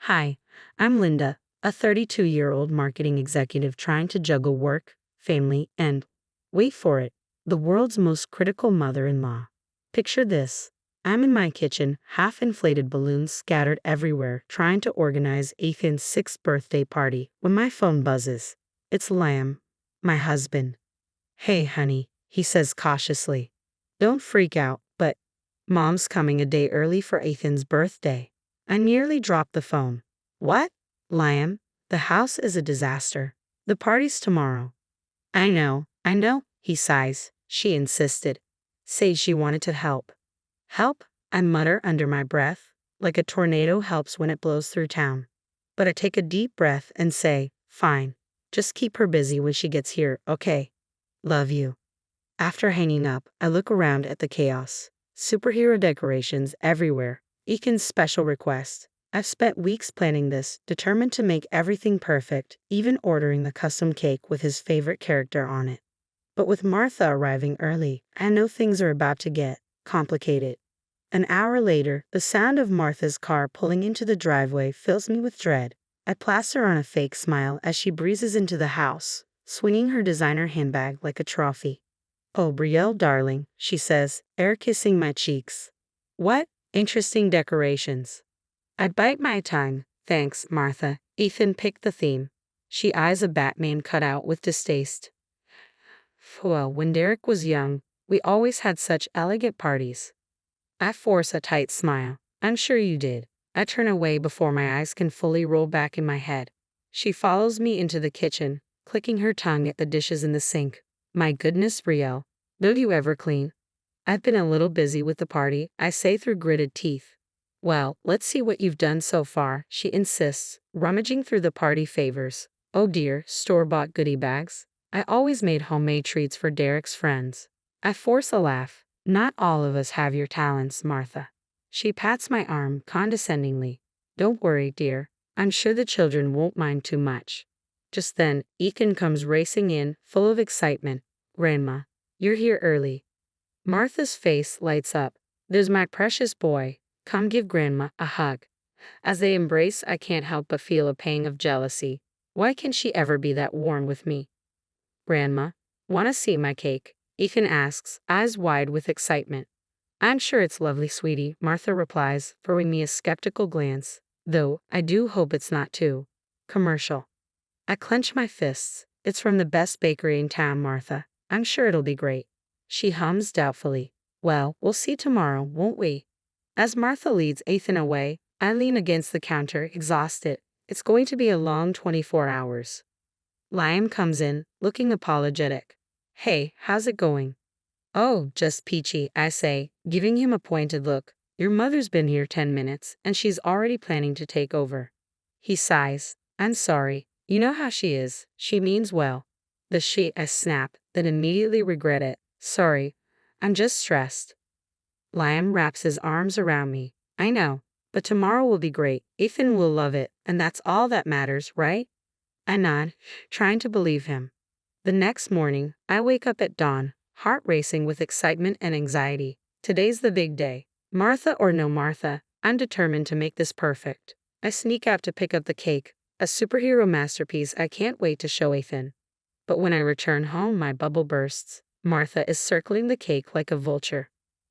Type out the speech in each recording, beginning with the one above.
Hi, I'm Linda, a 32-year-old marketing executive trying to juggle work, family, and, wait for it, the world's most critical mother-in-law. Picture this. I'm in my kitchen, half-inflated balloons scattered everywhere, trying to organize Ethan's 6th birthday party when my phone buzzes. It's Liam, my husband. Hey, honey, he says cautiously. Don't freak out, but Mom's coming a day early for Ethan's birthday. I nearly dropped the phone. What? Liam, the house is a disaster. The party's tomorrow. I know, he sighs. She insisted. Said she wanted to help. Help? I mutter under my breath, like a tornado helps when it blows through town. But I take a deep breath and say, fine. Just keep her busy when she gets here, okay? Love you. After hanging up, I look around at the chaos. Superhero decorations everywhere. Eakin's special request. I've spent weeks planning this, determined to make everything perfect, even ordering the custom cake with his favorite character on it. But with Martha arriving early, I know things are about to get complicated. An hour later, the sound of Martha's car pulling into the driveway fills me with dread. I plaster on a fake smile as she breezes into the house, swinging her designer handbag like a trophy. Oh, Brielle, darling, she says, air kissing my cheeks. What interesting decorations. I bite my tongue. Thanks, Martha. Ethan picked the theme. She eyes a Batman cutout with distaste. Well, when Derek was young, we always had such elegant parties. I force a tight smile. I'm sure you did. I turn away before my eyes can fully roll back in my head. She follows me into the kitchen, clicking her tongue at the dishes in the sink. My goodness, Brielle, don't you ever clean? I've been a little busy with the party, I say through gritted teeth. Well, let's see what you've done so far, she insists, rummaging through the party favors. Oh dear, store-bought goodie bags. I always made homemade treats for Derek's friends. I force a laugh. Not all of us have your talents, Martha. She pats my arm condescendingly. Don't worry, dear. I'm sure the children won't mind too much. Just then, Eakin comes racing in, full of excitement. Grandma, you're here early. Martha's face lights up. There's my precious boy. Come give Grandma a hug. As they embrace, I can't help but feel a pang of jealousy. Why can she ever be that warm with me? Grandma, wanna see my cake? Ethan asks, eyes wide with excitement. I'm sure it's lovely, sweetie, Martha replies, throwing me a skeptical glance. Though, I do hope it's not too commercial. I clench my fists. It's from the best bakery in town, Martha. I'm sure it'll be great. She hums doubtfully. Well, we'll see tomorrow, won't we? As Martha leads Ethan away, I lean against the counter, exhausted. It's going to be a long 24 hours. Liam comes in, looking apologetic. Hey, how's it going? Oh, just peachy, I say, giving him a pointed look. Your mother's been here 10 minutes, and she's already planning to take over. He sighs. I'm sorry. You know how she is. She means well. The she, I snap, then immediately regret it. Sorry. I'm just stressed. Liam wraps his arms around me. I know, but tomorrow will be great. Ethan will love it, and that's all that matters, right? I nod, trying to believe him. The next morning, I wake up at dawn, heart racing with excitement and anxiety. Today's the big day. Martha or no Martha, I'm determined to make this perfect. I sneak out to pick up the cake, a superhero masterpiece I can't wait to show Ethan. But when I return home, my bubble bursts. Martha is circling the cake like a vulture.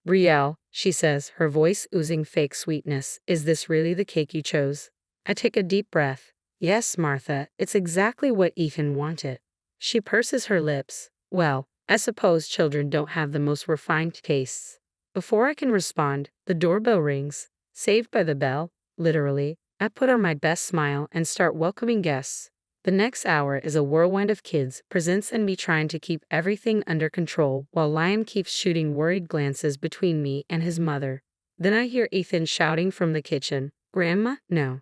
Brielle, she says, her voice oozing fake sweetness, is this really the cake you chose? I take a deep breath. Yes, Martha, it's exactly what Ethan wanted. She purses her lips. Well, I suppose children don't have the most refined tastes. Before I can respond, the doorbell rings. Saved by the bell, literally, I put on my best smile and start welcoming guests. The next hour is a whirlwind of kids, presents, and me trying to keep everything under control while Liam keeps shooting worried glances between me and his mother. Then I hear Ethan shouting from the kitchen, Grandma, no.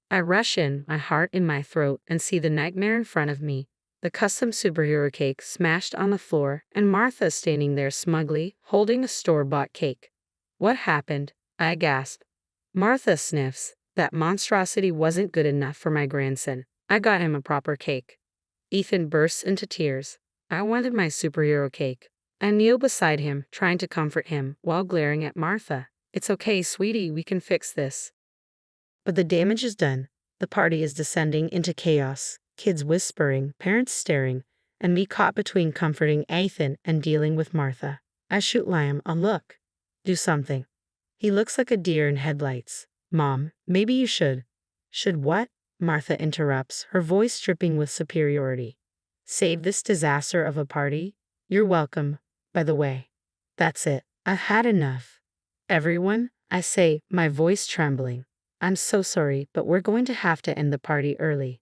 I rush in, my heart in my throat, and see the nightmare in front of me. The custom superhero cake smashed on the floor, and Martha standing there smugly, holding a store-bought cake. What happened? I gasp. Martha sniffs. That monstrosity wasn't good enough for my grandson. I got him a proper cake. Ethan bursts into tears. I wanted my superhero cake. I kneel beside him, trying to comfort him, while glaring at Martha. It's okay, sweetie, we can fix this. But the damage is done. The party is descending into chaos, kids whispering, parents staring, and me caught between comforting Ethan and dealing with Martha. I shoot Liam a look. Do something. He looks like a deer in headlights. Mom, maybe you should. Should what? Martha interrupts, her voice dripping with superiority. Save this disaster of a party? You're welcome, by the way. That's it. I've had enough. Everyone, I say, my voice trembling. I'm so sorry, but we're going to have to end the party early.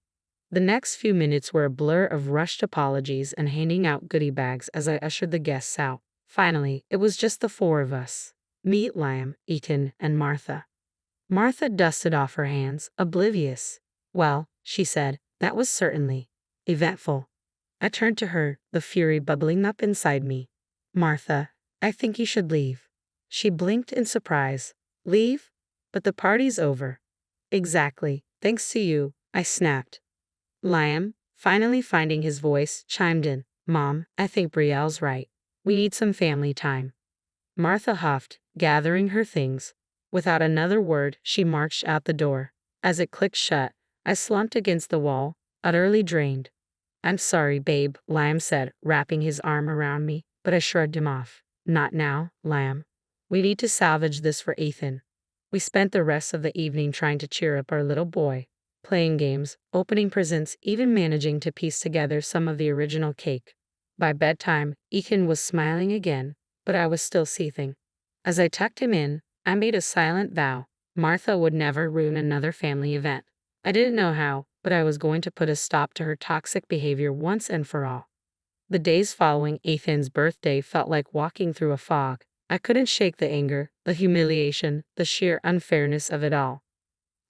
The next few minutes were a blur of rushed apologies and handing out goodie bags as I ushered the guests out. Finally, it was just the four of us. Me, Liam, Ethan, and Martha. Martha dusted off her hands, oblivious. Well, she said, that was certainly eventful. I turned to her, the fury bubbling up inside me. Martha, I think you should leave. She blinked in surprise. Leave? But the party's over. Exactly, thanks to you, I snapped. Liam, finally finding his voice, chimed in. Mom, I think Brielle's right. We need some family time. Martha huffed, gathering her things. Without another word, she marched out the door. As it clicked shut, I slumped against the wall, utterly drained. I'm sorry, babe, Liam said, wrapping his arm around me, but I shrugged him off. Not now, Liam. We need to salvage this for Ethan. We spent the rest of the evening trying to cheer up our little boy, playing games, opening presents, even managing to piece together some of the original cake. By bedtime, Ethan was smiling again, but I was still seething. As I tucked him in, I made a silent vow. Martha would never ruin another family event. I didn't know how, but I was going to put a stop to her toxic behavior once and for all. The days following Ethan's birthday felt like walking through a fog. I couldn't shake the anger, the humiliation, the sheer unfairness of it all.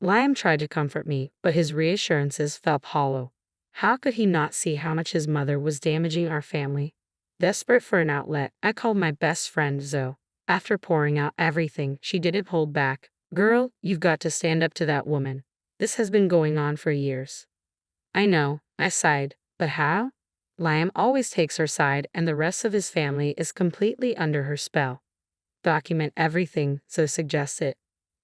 Liam tried to comfort me, but his reassurances felt hollow. How could he not see how much his mother was damaging our family? Desperate for an outlet, I called my best friend Zoe. After pouring out everything, she didn't hold back. Girl, you've got to stand up to that woman. This has been going on for years. I know, I sighed, but how? Liam always takes her side and the rest of his family is completely under her spell. Document everything, Zoe suggested.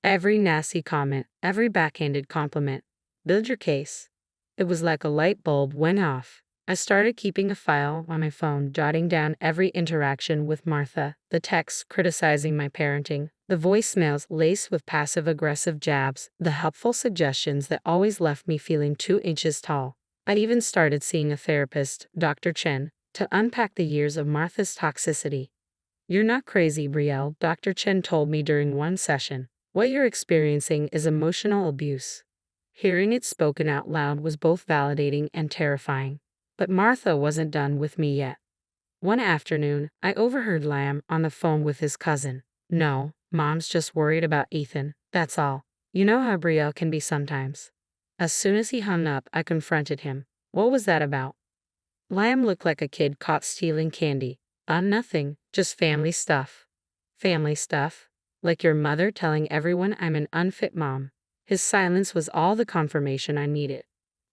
Every nasty comment, every backhanded compliment. Build your case. It was like a light bulb went off. I started keeping a file on my phone, jotting down every interaction with Martha, the texts criticizing my parenting, the voicemails laced with passive-aggressive jabs, the helpful suggestions that always left me feeling 2 inches tall. I even started seeing a therapist, Dr. Chen, to unpack the years of Martha's toxicity. You're not crazy, Brielle, Dr. Chen told me during one session. What you're experiencing is emotional abuse. Hearing it spoken out loud was both validating and terrifying. But Martha wasn't done with me yet. One afternoon, I overheard Liam on the phone with his cousin. No, Mom's just worried about Ethan, that's all. You know how Brielle can be sometimes. As soon as he hung up, I confronted him. What was that about? Liam looked like a kid caught stealing candy. Nothing, just family stuff. Family stuff? Like your mother telling everyone I'm an unfit mom. His silence was all the confirmation I needed.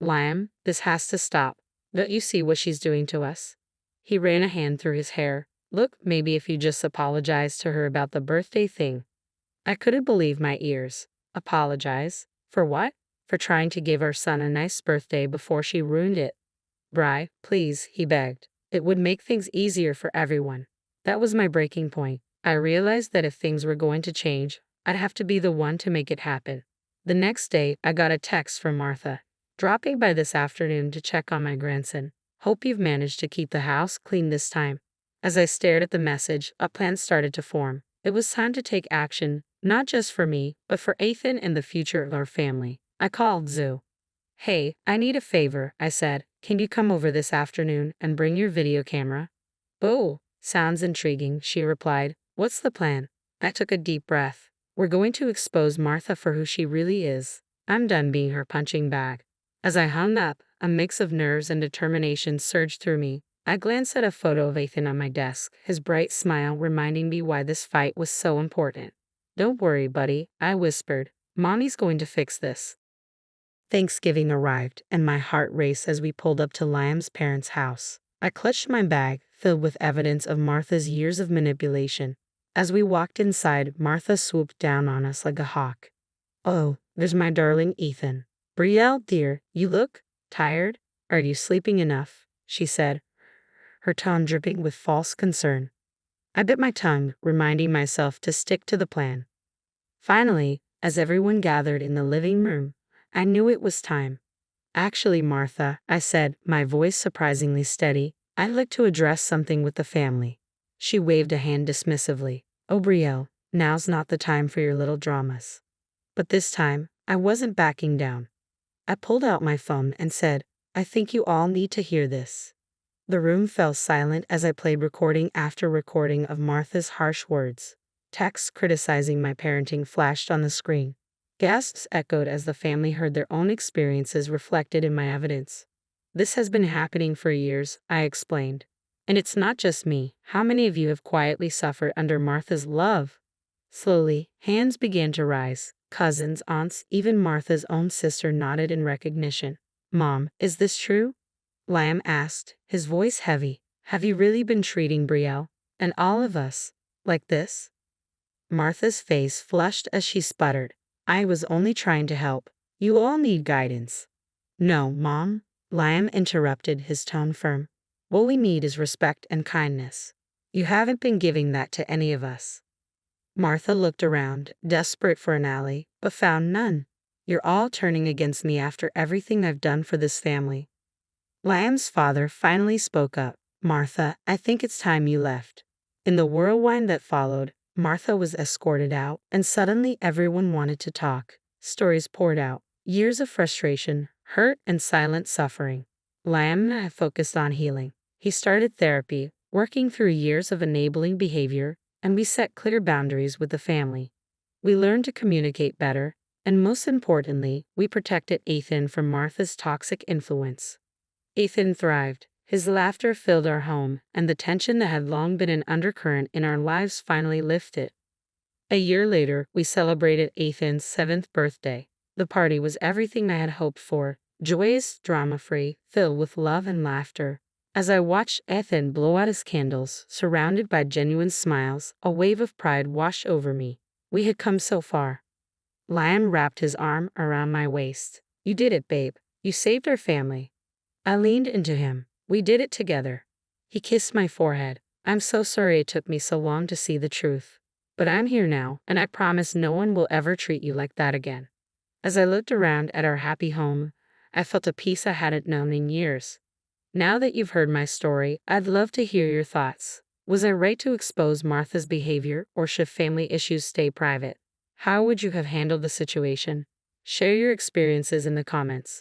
Liam, this has to stop. Don't you see what she's doing to us? He ran a hand through his hair. Look, maybe if you just apologize to her about the birthday thing. I couldn't believe my ears. Apologize? For what? For trying to give our son a nice birthday before she ruined it. Bri, please, he begged. It would make things easier for everyone. That was my breaking point. I realized that if things were going to change, I'd have to be the one to make it happen. The next day, I got a text from Martha. Dropping by this afternoon to check on my grandson. Hope you've managed to keep the house clean this time. As I stared at the message, a plan started to form. It was time to take action, not just for me, but for Ethan and the future of our family. I called Zoe. Hey, I need a favor, I said. Can you come over this afternoon and bring your video camera? Oh, sounds intriguing, she replied. What's the plan? I took a deep breath. We're going to expose Martha for who she really is. I'm done being her punching bag. As I hung up, a mix of nerves and determination surged through me. I glanced at a photo of Ethan on my desk, his bright smile reminding me why this fight was so important. Don't worry, buddy, I whispered. Mommy's going to fix this. Thanksgiving arrived, and my heart raced as we pulled up to Liam's parents' house. I clutched my bag, filled with evidence of Martha's years of manipulation. As we walked inside, Martha swooped down on us like a hawk. Oh, There's my darling Ethan. Brielle, dear, you look tired. Are you sleeping enough? She said, her tone dripping with false concern. I bit my tongue, reminding myself to stick to the plan. Finally, as everyone gathered in the living room, I knew it was time. Actually, Martha, I said, my voice surprisingly steady, I'd like to address something with the family. She waved a hand dismissively. Oh, Brielle, now's not the time for your little dramas. But this time, I wasn't backing down. I pulled out my phone and said, I think you all need to hear this. The room fell silent as I played recording after recording of Martha's harsh words. Texts criticizing my parenting flashed on the screen. Gasps echoed as the family heard their own experiences reflected in my evidence. This has been happening for years, I explained. And it's not just me. How many of you have quietly suffered under Martha's love? Slowly, hands began to rise. Cousins, aunts, even Martha's own sister nodded in recognition. Mom, is this true? Liam asked, his voice heavy. Have you really been treating Brielle, and all of us, like this? Martha's face flushed as she sputtered. I was only trying to help. You all need guidance. No, Mom, Liam interrupted, his tone firm. What we need is respect and kindness. You haven't been giving that to any of us. Martha looked around, desperate for an ally, but found none. You're all turning against me after everything I've done for this family. Liam's father finally spoke up. Martha, I think it's time you left. In the whirlwind that followed, Martha was escorted out, and suddenly everyone wanted to talk. Stories poured out. Years of frustration, hurt, and silent suffering. Liam focused on healing. He started therapy, working through years of enabling behavior, and we set clear boundaries with the family. We learned to communicate better, and most importantly, we protected Ethan from Martha's toxic influence. Ethan thrived. His laughter filled our home, and the tension that had long been an undercurrent in our lives finally lifted. A year later, we celebrated Ethan's 7th birthday. The party was everything I had hoped for, joyous, drama-free, filled with love and laughter. As I watched Ethan blow out his candles, surrounded by genuine smiles, a wave of pride washed over me. We had come so far. Liam wrapped his arm around my waist. You did it, babe. You saved our family. I leaned into him. We did it together. He kissed my forehead. I'm so sorry it took me so long to see the truth. But I'm here now, and I promise no one will ever treat you like that again. As I looked around at our happy home, I felt a peace I hadn't known in years. Now that you've heard my story, I'd love to hear your thoughts. Was I right to expose Martha's behavior, or should family issues stay private? How would you have handled the situation? Share your experiences in the comments.